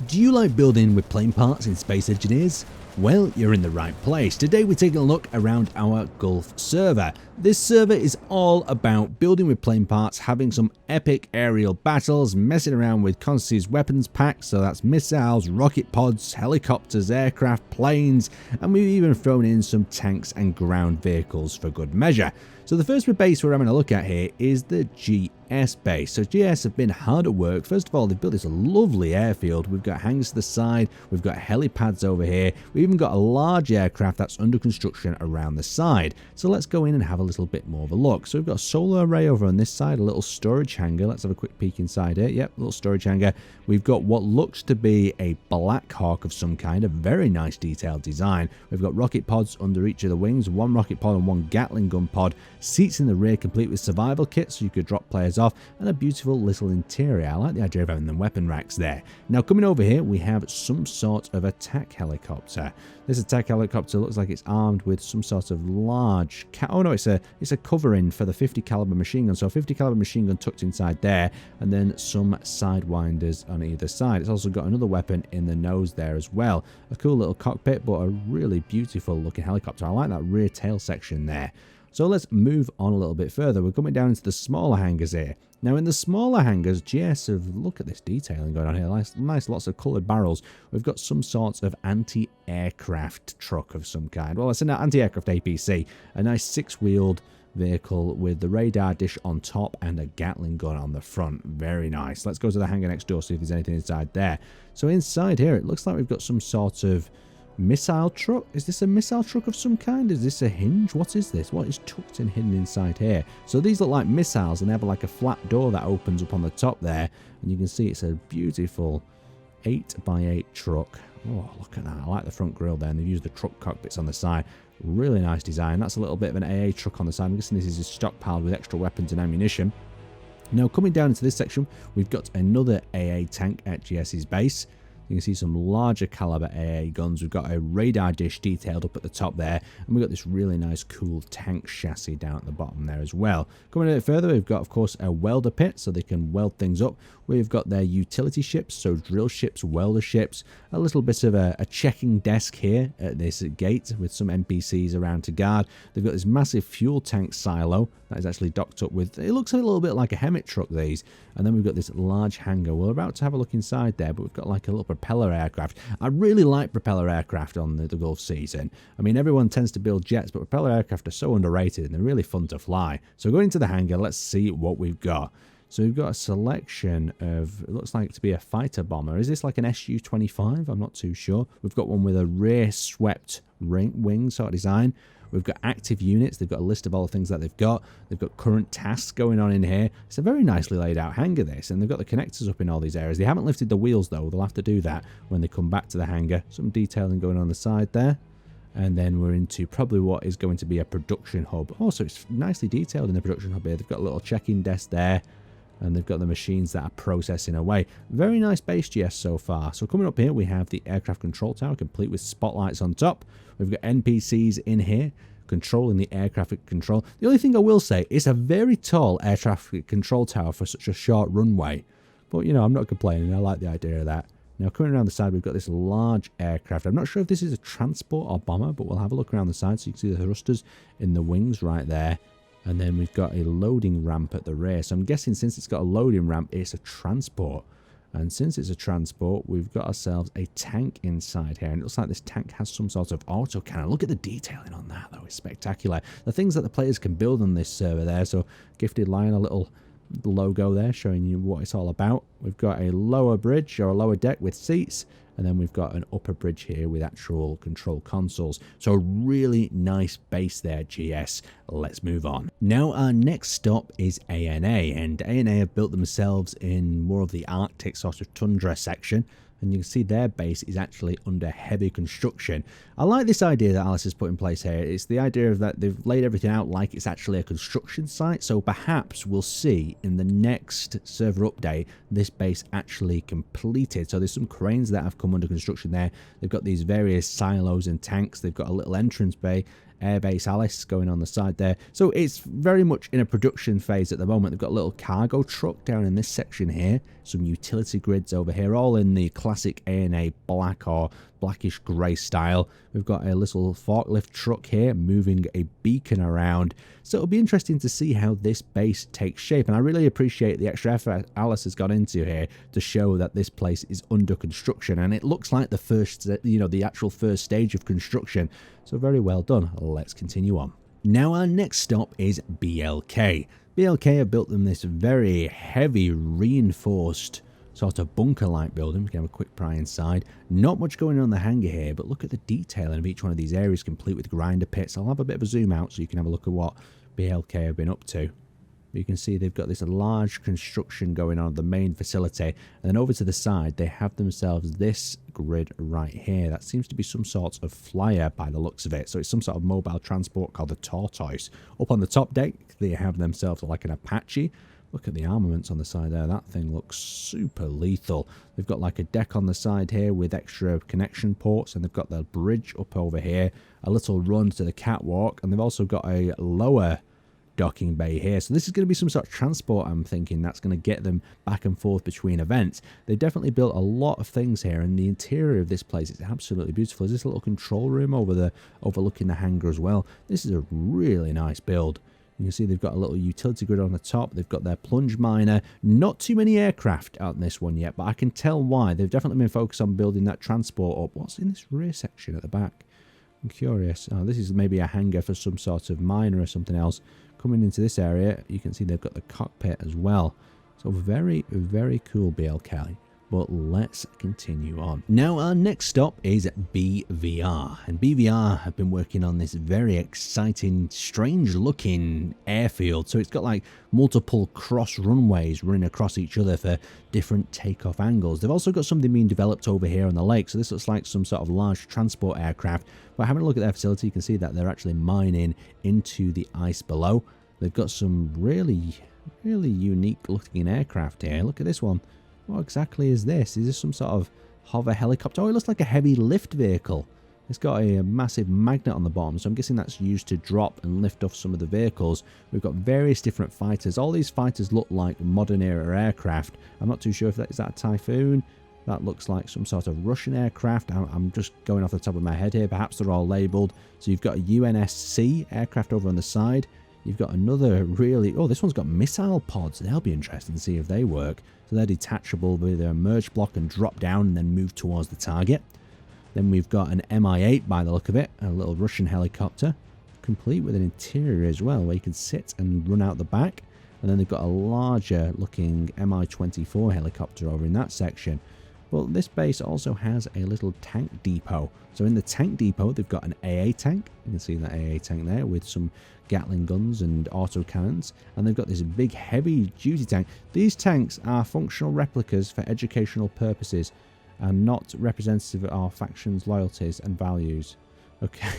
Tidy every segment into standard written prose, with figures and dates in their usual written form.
Do you like building with plane parts in Space Engineers? Well, you're in the right place. Today we're taking a look around our Gulf server. This server is all about building with plane parts, having some epic aerial battles, messing around with Constancy's weapons pack, so that's missiles, rocket pods, helicopters, aircraft, planes, and we've even thrown in some tanks and ground vehicles for good measure. So the first base we're having a look at here is the GS base. So GS have been hard at work. First of all, they've built this lovely airfield. We've got hangars to the side, we've got helipads over here, we've even got a large aircraft that's under construction around the side. So let's go in and have a little bit more of a look. So we've got a solar array over on this side, a little storage hangar. Let's have a quick peek inside here. Yep, little storage hangar. We've got what looks to be a Black Hawk of some kind, a very nice detailed design. We've got rocket pods under each of the wings, one rocket pod and one Gatling gun pod. Seats in the rear complete with survival kits so you could drop players off, and a beautiful little interior. I like the idea of having the weapon racks there. Now coming over here we have some sort of attack helicopter. This attack helicopter looks like it's armed with some sort of large oh no, it's a covering for the 50 caliber machine gun. So a 50 caliber machine gun tucked inside there, and then some sidewinders on either side. It's also got another weapon in the nose there as well. A cool little cockpit, but a really beautiful looking helicopter. I like that rear tail section there. So let's move on a little bit further. We're coming down into the smaller hangars here. Now in the smaller hangars, GS have, look at this detailing going on here. Nice lots of coloured barrels. We've got some sorts of anti-aircraft truck of some kind. Well, it's an anti-aircraft APC. A nice six-wheeled vehicle with the radar dish on top and a Gatling gun on the front. Very nice. Let's go to the hangar next door, see if there's anything inside there. So inside here, it looks like we've got some sort of missile truck. Is this a missile truck of some kind? Is this a hinge? What is this? What is tucked and hidden inside here? So these look like missiles, and they have like a flat door that opens up on the top there, and you can see it's a beautiful 8x8 truck. Oh, look at that. I like the front grille there, and they've used the truck cockpits on the side. Really nice design. That's a little bit of an AA truck on the side. I'm guessing this is stockpiled with extra weapons and ammunition. Now coming down into this section, we've got another AA tank at GS's base. You can see some larger caliber AA guns. We've got a radar dish detailed up at the top there, and we've got this really nice cool tank chassis down at the bottom there as well. Coming a bit further, we've got of course a welder pit so they can weld things up. We've got their utility ships, so drill ships, welder ships, a little bit of a checking desk here at this gate with some NPCs around to guard. They've got this massive fuel tank silo that is actually docked up with, it looks a little bit like a Hemmet truck, these. And then we've got this large hangar. We're about to have a look inside there, but we've got like a little propeller aircraft. I really like propeller aircraft on the Gulf season. I mean, everyone tends to build jets, but propeller aircraft are so underrated and they're really fun to fly. So going into the hangar, let's see what we've got. So we've got a selection of, it looks like to be a fighter bomber. Is this like an Su-25? I'm not too sure. We've got one with a rear swept wing sort of design. We've got active units. They've got a list of all the things that they've got. They've got current tasks going on in here. It's a very nicely laid out hangar, this, and they've got the connectors up in all these areas. They haven't lifted the wheels though. They'll have to do that when they come back to the hangar. Some detailing going on the side there. And then we're into probably what is going to be a production hub. Oh, so it's nicely detailed in the production hub here. They've got a little check-in desk there, and they've got the machines that are processing away. Very nice base GS so far. So coming up here, we have the aircraft control tower, complete with spotlights on top. We've got NPCs in here controlling the air traffic control. The only thing I will say, it's a very tall air traffic control tower for such a short runway. But, you know, I'm not complaining. I like the idea of that. Now, coming around the side, we've got this large aircraft. I'm not sure if this is a transport or bomber, but we'll have a look around the side so you can see the thrusters in the wings right there. And then we've got a loading ramp at the rear. So I'm guessing since it's got a loading ramp, it's a transport. And since it's a transport, we've got ourselves a tank inside here. And it looks like this tank has some sort of auto cannon. Look at the detailing on that, though. It's spectacular. The things that the players can build on this server there. So Gifted Lion, a little logo there showing you what it's all about. We've got a lower bridge or a lower deck with seats. And then we've got an upper bridge here with actual control consoles. So a really nice base there, GS. Let's move on. Now our next stop is ANA. And ANA have built themselves in more of the Arctic sort of tundra section. And you can see their base is actually under heavy construction. I like this idea that Alice has put in place here. It's the idea of that they've laid everything out like it's actually a construction site. So perhaps we'll see in the next server update this base actually completed. So there's some cranes that have come under construction there. They've got these various silos and tanks. They've got a little entrance bay. Airbase Alice going on the side there. So it's very much in a production phase at the moment. They've got a little cargo truck down in this section here, some utility grids over here, all in the classic A&A black or blackish grey style. We've got a little forklift truck here moving a beacon around. So it'll be interesting to see how this base takes shape, and I really appreciate the extra effort Alice has got into here to show that this place is under construction, and it looks like the first, the actual first stage of construction. So very well done. Let's continue on. Now our next stop is BLK. BLK have built them this very heavy reinforced sort of bunker-like building. We can have a quick pry inside. Not much going on in the hangar here, but look at the detailing of each one of these areas, complete with grinder pits. I'll have a bit of a zoom out so you can have a look at what BLK have been up to. You can see they've got this large construction going on at the main facility, and then over to the side they have themselves this grid right here. That seems to be some sort of flyer by the looks of it. So it's some sort of mobile transport called the Tortoise. Up on the top deck they have themselves like an Apache. Look at the armaments on the side there. That thing looks super lethal. They've got like a deck on the side here with extra connection ports, and they've got the bridge up over here, a little run to the catwalk, and they've also got a lower docking bay here. So this is going to be some sort of transport, I'm thinking, that's going to get them back and forth between events. They definitely built a lot of things here, and the interior of this place is absolutely beautiful. There's this little control room overlooking the hangar as well. This is a really nice build. You can see they've got a little utility grid on the top. They've got their plunge miner. Not too many aircraft out in this one yet, but I can tell why. They've definitely been focused on building that transport up. What's in this rear section at the back? I'm curious. Oh, this is maybe a hangar for some sort of miner or something else. Coming into this area, you can see they've got the cockpit as well. So very, very cool BLK. But let's continue on. Now our next stop is BVR, and BVR have been working on this very exciting, strange looking airfield. So it's got like multiple cross runways running across each other for different takeoff angles. They've also got something being developed over here on the lake, so this looks like some sort of large transport aircraft. But having a look at their facility, you can see that they're actually mining into the ice below. They've got some really unique looking aircraft here. Look at this one. What exactly is this? Is this some sort of hover helicopter? Oh, it looks like a heavy lift vehicle. It's got a massive magnet on the bottom, so I'm guessing that's used to drop and lift off some of the vehicles. We've got various different fighters. All these fighters look like modern era aircraft. I'm not too sure if is that a Typhoon. That looks like some sort of Russian aircraft. I'm just going off the top of my head here. Perhaps they're all labelled. So you've got a UNSC aircraft over on the side. You've got another really... Oh, this one's got missile pods. They'll be interesting to see if they work. So they're detachable with a merge block and drop down and then move towards the target. Then we've got an Mi-8 by the look of it, a little Russian helicopter, complete with an interior as well, where you can sit and run out the back. And then they've got a larger looking Mi-24 helicopter over in that section. Well, this base also has a little tank depot. So in the tank depot, they've got an AA tank. You can see that AA tank there with some Gatling guns and autocannons. And they've got this big heavy duty tank. These tanks are functional replicas for educational purposes and not representative of our faction's loyalties and values. Okay.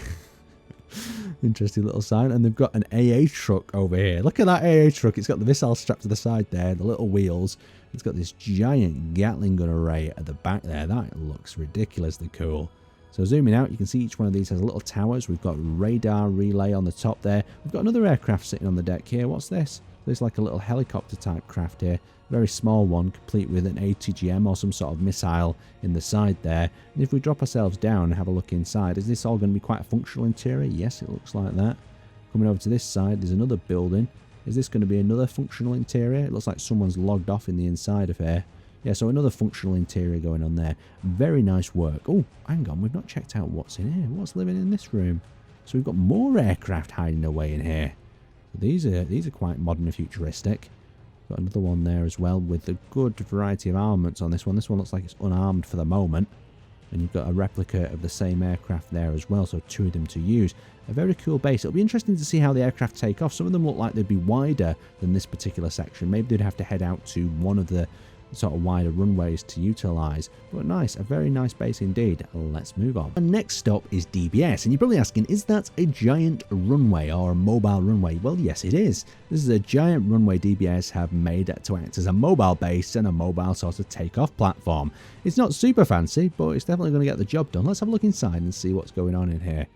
Interesting little sign. And they've got an AA truck over here. Look at that AA truck. It's got the missile strapped to the side there, the little wheels. It's got this giant Gatling gun array at the back there. That looks ridiculously cool. So zooming out, you can see each one of these has little towers. We've got radar relay on the top there. We've got another aircraft sitting on the deck here. What's this? There's like a little helicopter type craft here. Very small one, complete with an ATGM or some sort of missile in the side there. And if we drop ourselves down and have a look inside, is this all going to be quite a functional interior? Yes, it looks like that. Coming over to this side, there's another building. Is this going to be another functional interior? It looks like someone's logged off in the inside of here. Yeah, so another functional interior going on there. Very nice work. Oh, hang on, we've not checked out what's in here. What's living in this room? So we've got more aircraft hiding away in here. These are quite modern and futuristic. Got another one there as well with a good variety of armaments on this one. This one looks like it's unarmed for the moment. And you've got a replica of the same aircraft there as well, so two of them to use. A very cool base. It'll be interesting to see how the aircraft take off. Some of them look like they'd be wider than this particular section. Maybe they'd have to head out to one of the sort of wider runways to utilise. But nice, a very nice base indeed. Let's move on. The next stop is DBS, and you're probably asking, is that a giant runway or a mobile runway? Well, yes, it is. This is a giant runway DBS have made to act as a mobile base and a mobile sort of takeoff platform. It's not super fancy, but it's definitely going to get the job done. Let's have a look inside and see what's going on in here.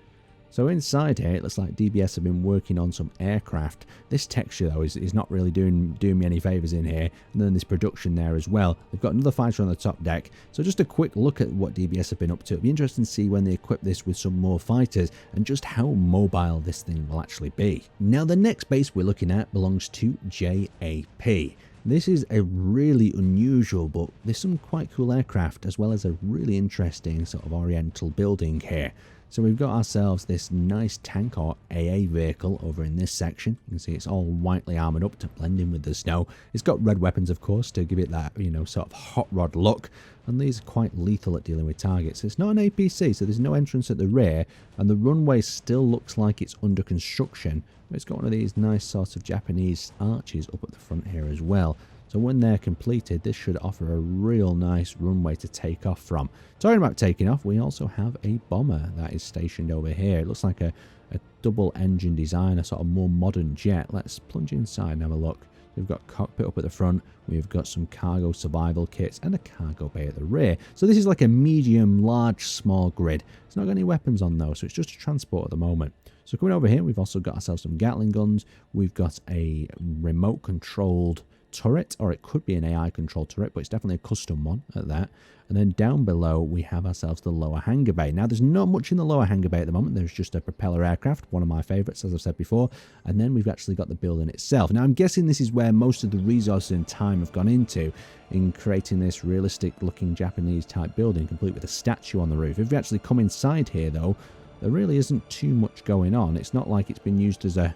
So inside here, it looks like DBS have been working on some aircraft. This texture, though, is not really doing me any favours in here. And then there's production there as well. They've got another fighter on the top deck. So just a quick look at what DBS have been up to. It'll be interesting to see when they equip this with some more fighters and just how mobile this thing will actually be. Now, the next base we're looking at belongs to JAP. This is a really unusual, but there's some quite cool aircraft as well as a really interesting sort of oriental building here. So we've got ourselves this nice tank or AA vehicle over in this section. You can see it's all whitely armoured up to blend in with the snow. It's got red weapons, of course, to give it that, you know, sort of hot rod look. And these are quite lethal at dealing with targets. It's not an APC, so there's no entrance at the rear. And the runway still looks like it's under construction. It's got one of these nice sorts of Japanese arches up at the front here as well. So when they're completed, this should offer a real nice runway to take off from. Talking about taking off, we also have a bomber that is stationed over here. It looks like a double engine design, a sort of more modern jet. Let's plunge inside and have a look. We've got cockpit up at the front. We've got some cargo survival kits and a cargo bay at the rear. So this is like a medium, large, small grid. It's not got any weapons on though, so it's just a transport at the moment. So coming over here, we've also got ourselves some Gatling guns. We've got a remote controlled turret, or it could be an AI controlled turret, but it's definitely a custom one at that. And then down below we have ourselves the lower hangar bay. Now there's not much in the lower hangar bay at the moment. There's just a propeller aircraft, one of my favorites, as I've said before. And then we've actually got the building itself. Now I'm guessing this is where most of the resources and time have gone into in creating this realistic looking Japanese type building, complete with a statue on the roof. If we actually come inside here though, there really isn't too much going on. It's not like it's been used as a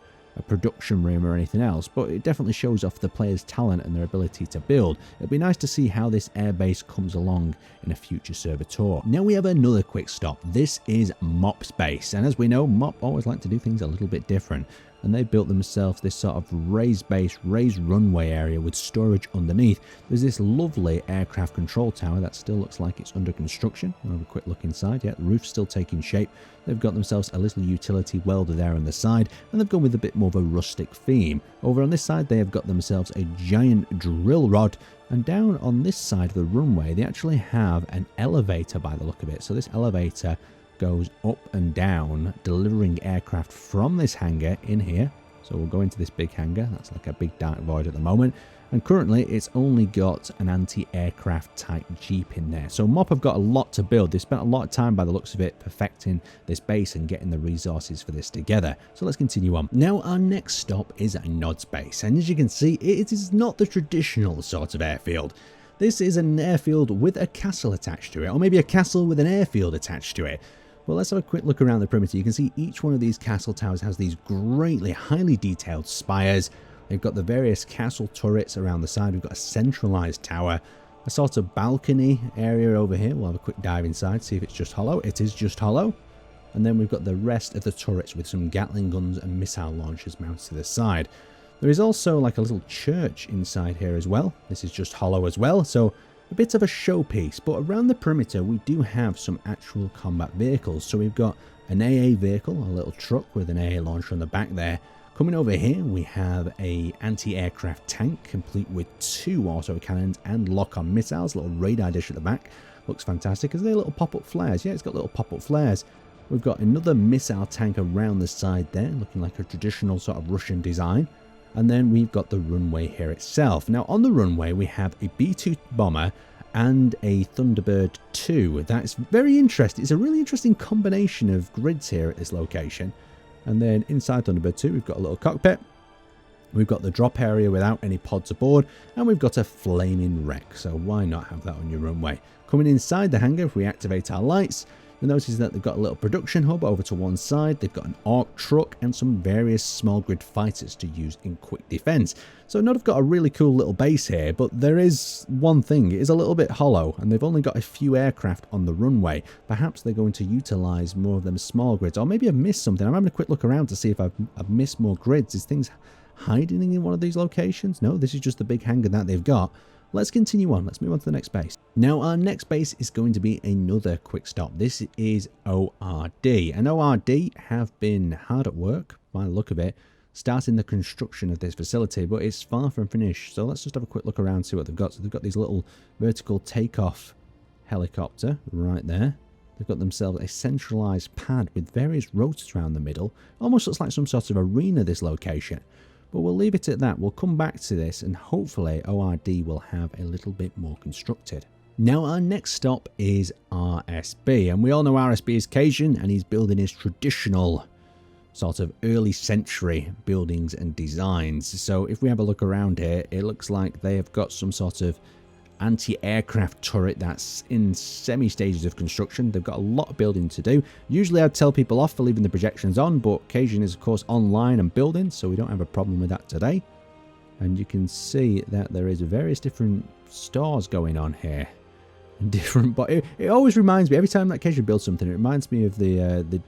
production room or anything else, but it definitely shows off the players' talent and their ability to build. It'll be nice to see how this airbase comes along in a future server tour. Now we have another quick stop. This is Mop's base, and as we know, Mop always like to do things a little bit different. And they built themselves this sort of raised base, raised runway area with storage underneath. There's this lovely aircraft control tower that still looks like it's under construction. We'll have a quick look inside. Yeah, the roof's still taking shape. They've got themselves a little utility welder there on the side, and they've gone with a bit more of a rustic theme. Over on this side, they have got themselves a giant drill rod, and down on this side of the runway, they actually have an elevator by the look of it. So this elevator goes up and down, delivering aircraft from this hangar in here. So we'll go into this big hangar. That's like a big dark void at the moment. And currently it's only got an anti-aircraft type Jeep in there. So Mop have got a lot to build. They spent a lot of time by the looks of it perfecting this base and getting the resources for this together. So let's continue on. Now our next stop is Nod's base. And as you can see, it is not the traditional sort of airfield. This is an airfield with a castle attached to it, or maybe a castle with an airfield attached to it. Well, let's have a quick look around the perimeter. You can see each one of these castle towers has these greatly highly detailed spires. They've got the various castle turrets around the side. We've got a centralized tower, a sort of balcony area over here. We'll have a quick dive inside, see if it's just hollow. It is just hollow. And then we've got the rest of the turrets with some Gatling guns and missile launchers mounted to the side. There is also like a little church inside here as well. This is just hollow as well, so a bit of a showpiece. But around the perimeter we do have some actual combat vehicles. So we've got an AA vehicle, a little truck with an AA launcher on the back there. Coming over here we have a anti-aircraft tank complete with 2 autocannons and lock-on missiles, a little radar dish at the back. Looks fantastic. Is there little pop-up flares? Yeah, it's got little pop-up flares. We've got another missile tank around the side there, looking like a traditional sort of Russian design. And then we've got the runway here itself. Now on the runway we have a B-2 bomber and a Thunderbird 2. That's very interesting. It's a really interesting combination of grids here at this location. And then inside Thunderbird 2 we've got a little cockpit. We've got the drop area without any pods aboard, and we've got a flaming wreck. So why not have that on your runway? Coming inside the hangar, if we activate our lights, you'll notice that they've got a little production hub over to one side. They've got an ARC truck and some various small grid fighters to use in quick defense. So Nod have got a really cool little base here, but there is one thing. It is a little bit hollow, and they've only got a few aircraft on the runway. Perhaps they're going to utilize more of them small grids, or maybe I've missed something. I'm having a quick look around to see if I've missed more grids. Is things hiding in one of these locations? No, this is just the big hangar that they've got. Let's continue on. Let's move on to the next base. Now, our next base is going to be another quick stop. This is ORD. And ORD have been hard at work, by the look of it, starting the construction of this facility, but it's far from finished. So let's just have a quick look around, see what they've got. So they've got these little vertical takeoff helicopter right there. They've got themselves a centralized pad with various rotors around the middle. Almost looks like some sort of arena, this location. But we'll leave it at that. We'll come back to this and hopefully ORD will have a little bit more constructed. Now our next stop is RSB, and we all know RSB is Cajun and he's building his traditional sort of early century buildings and designs. So if we have a look around here, it looks like they have got some sort of anti-aircraft turret that's in semi-stages of construction. They've got a lot of building to do. Usually I'd tell people off for leaving the projections on, but Cajun is of course online and building, so we don't have a problem with that today. And you can see that there is various different stores going on here. Different, but it always reminds me, every time that Cajun builds something, it reminds me of the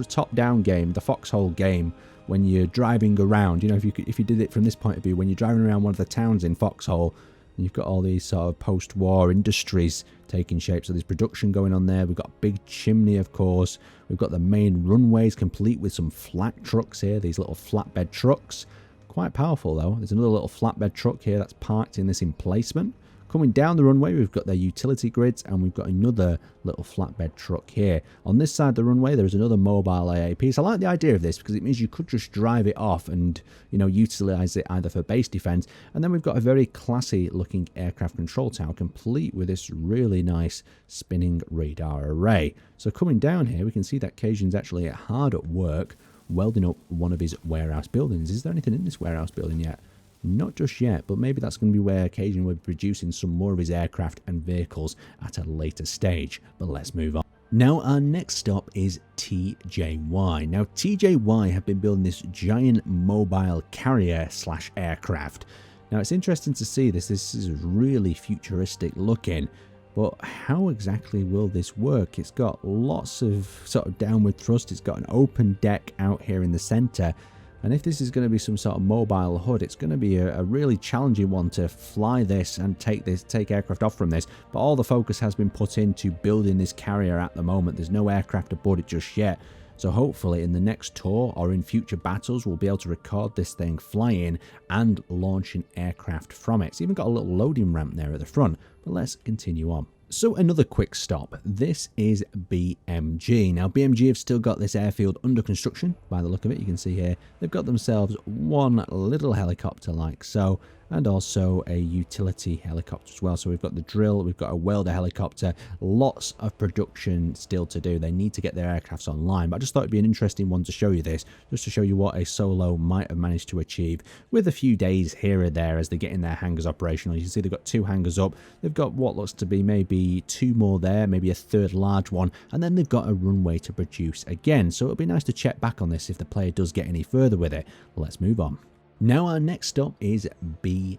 top-down game, the foxhole game, when you're driving around. You know, if you did it from this point of view, when you're driving around one of the towns in Foxhole, and you've got all these sort of post-war industries taking shape. So there's production going on there. We've got a big chimney, of course. We've got the main runways complete with some flat trucks here, these little flatbed trucks. Quite powerful though. There's another little flatbed truck here that's parked in this emplacement. Coming down the runway, we've got their utility grids, and we've got another little flatbed truck here. On this side of the runway, there is another mobile AAP. So I like the idea of this because it means you could just drive it off and, you know, utilize it either for base defense. And then we've got a very classy looking aircraft control tower, complete with this really nice spinning radar array. So coming down here, we can see that Cajun's actually hard at work welding up one of his warehouse buildings. Is there anything in this warehouse building yet? Not just yet, but maybe that's going to be where Cajun will be producing some more of his aircraft and vehicles at a later stage. But let's move on. Now our next stop is TJY. Now TJY have been building this giant mobile carrier slash aircraft. Now it's interesting to see this. This is really futuristic looking. But how exactly will this work? It's got lots of sort of downward thrust. It's got an open deck out here in the center. And if this is going to be some sort of mobile HUD, it's going to be a really challenging one to fly this and take aircraft off from this. But all the focus has been put into building this carrier at the moment. There's no aircraft aboard it just yet. So hopefully in the next tour or in future battles, we'll be able to record this thing flying and launching aircraft from it. It's even got a little loading ramp there at the front. But let's continue on. So another quick stop. This is BMG. Now BMG have still got this airfield under construction. By the look of it, you can see here they've got themselves one little helicopter like so, and also a utility helicopter as well. So we've got the drill, we've got a welder helicopter, lots of production still to do. They need to get their aircrafts online, but I just thought it'd be an interesting one to show you this, just to show you what a solo might have managed to achieve with a few days here or there as they get in their hangars operational. You can see they've got 2 hangars up, they've got what looks to be maybe 2 more there, maybe a third large one, and then they've got a runway to produce again. So it'll be nice to check back on this if the player does get any further with it. Let's move on. Now our next stop is BTL.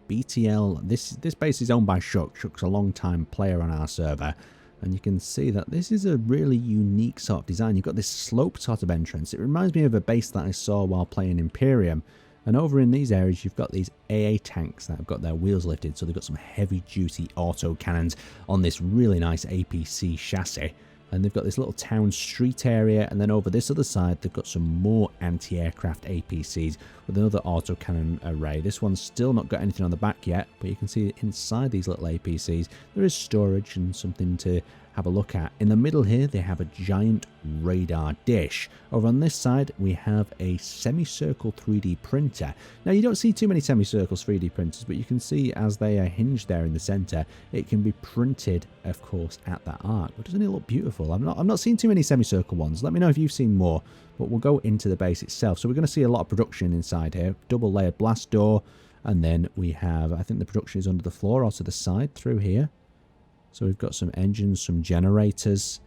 BTL, this base is owned by Shuck. Shuck's a long-time player on our server. And you can see that this is a really unique sort of design. You've got this sloped sort of entrance. It reminds me of a base that I saw while playing Imperium. And over in these areas, you've got these AA tanks that have got their wheels lifted. So they've got some heavy-duty auto cannons on this really nice APC chassis. And they've got this little town street area, and then over this other side they've got some more anti-aircraft APCs with another autocannon array. This one's still not got anything on the back yet, but you can see inside these little APCs there is storage and something to have a look at. In the middle here they have a giant radar dish. Over on this side we have a semicircle 3D printer. Now you don't see too many semicircles 3D printers, but you can see as they are hinged there in the center, it can be printed of course at that arc. But doesn't it look beautiful? I'm not seeing too many semicircle ones. Let me know if you've seen more, but we'll go into the base itself. So we're going to see a lot of production inside here. Double layered blast door, and then we have, I think the production is under the floor or to the side through here. So we've got some engines, some generators,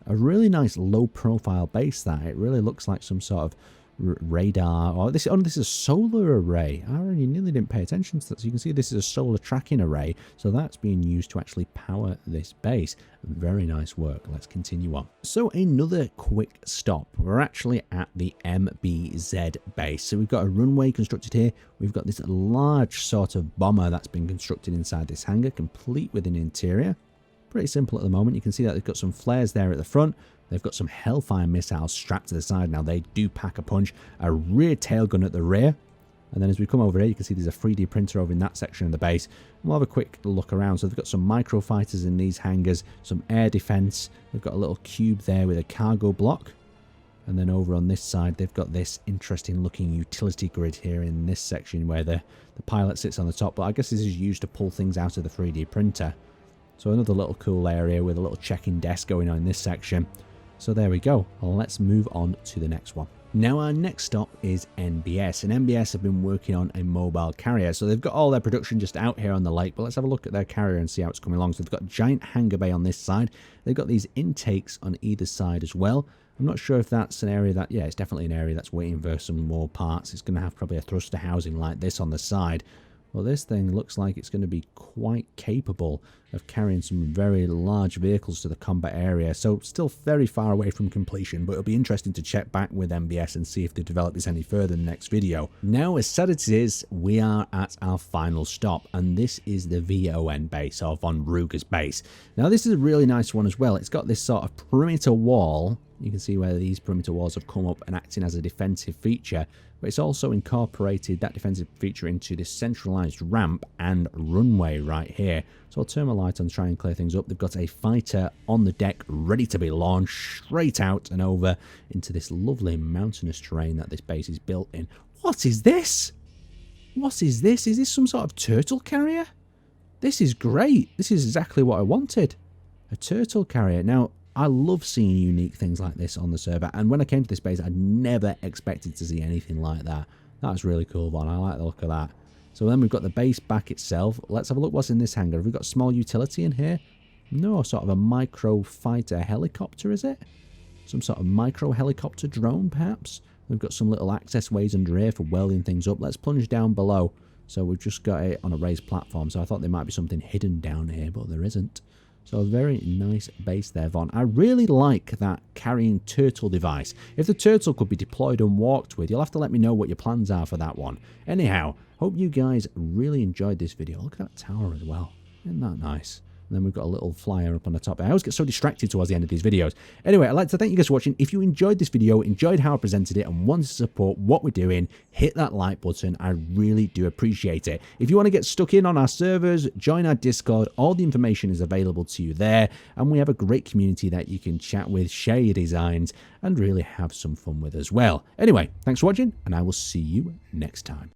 a really nice low profile base that. It really looks like some sort of radar, or this is a solar array. Aaron, you nearly didn't pay attention to that. So you can see this is a solar tracking array. So that's being used to actually power this base. Very nice work. Let's continue on. So another quick stop. We're actually at the MBZ base. So we've got a runway constructed here. We've got this large sort of bomber that's been constructed inside this hangar, complete with an interior. Pretty simple at the moment. You can see that they've got some flares there at the front. They've got some Hellfire missiles strapped to the side. Now they do pack a punch. A rear tailgun at the rear. And then as we come over here, you can see there's a 3D printer over in that section of the base. We'll have a quick look around. So they've got some microfighters in these hangars, some air defense. They've got a little cube there with a cargo block. And then over on this side, they've got this interesting looking utility grid here in this section where the pilot sits on the top. But I guess this is used to pull things out of the 3D printer. So another little cool area with a little check-in desk going on in this section. So there we go. Let's move on to the next one. Now our next stop is NBS, and NBS have been working on a mobile carrier. So they've got all their production just out here on the lake, but let's have a look at their carrier and see how it's coming along. So they've got a giant hangar bay on this side. They've got these intakes on either side as well. I'm not sure if that's an area that, yeah, it's definitely an area that's waiting for some more parts. It's going to have probably a thruster housing like this on the side. Well, this thing looks like it's going to be quite capable of carrying some very large vehicles to the combat area. So still very far away from completion, but it'll be interesting to check back with NBS and see if they develop this any further in the next video. Now, as sad as it is, we are at our final stop, and this is the VON base, or Von Ruger's base. Now, this is a really nice one as well. It's got this sort of perimeter wall. You can see where these perimeter walls have come up and acting as a defensive feature, but it's also incorporated that defensive feature into this centralized ramp and runway right here. So I'll turn my light on to try and clear things up. They've got a fighter on the deck ready to be launched straight out and over into this lovely mountainous terrain that this base is built in. What is this? What is this? Is this some sort of turtle carrier? This is great. This is exactly what I wanted. A turtle carrier. Now, I love seeing unique things like this on the server, and when I came to this base, I never expected to see anything like that. That's really cool, Von. I like the look of that. So then we've got the base back itself. Let's have a look what's in this hangar. Have we got small utility in here? No, sort of a micro fighter helicopter, is it? Some sort of micro helicopter drone, perhaps? We've got some little access ways under here for welding things up. Let's plunge down below. So we've just got it on a raised platform, so I thought there might be something hidden down here, but there isn't. So a very nice base there, Von. I really like that carrying turtle device. If the turtle could be deployed and walked with, you'll have to let me know what your plans are for that one. Anyhow, hope you guys really enjoyed this video. Look at that tower as well. Isn't that nice? And then we've got a little flyer up on the top. I always get so distracted towards the end of these videos. Anyway, I'd like to thank you guys for watching. If you enjoyed this video, enjoyed how I presented it, and wanted to support what we're doing, hit that like button. I really do appreciate it. If you want to get stuck in on our servers, join our Discord. All the information is available to you there. And we have a great community that you can chat with, share your designs, and really have some fun with as well. Anyway, thanks for watching, and I will see you next time.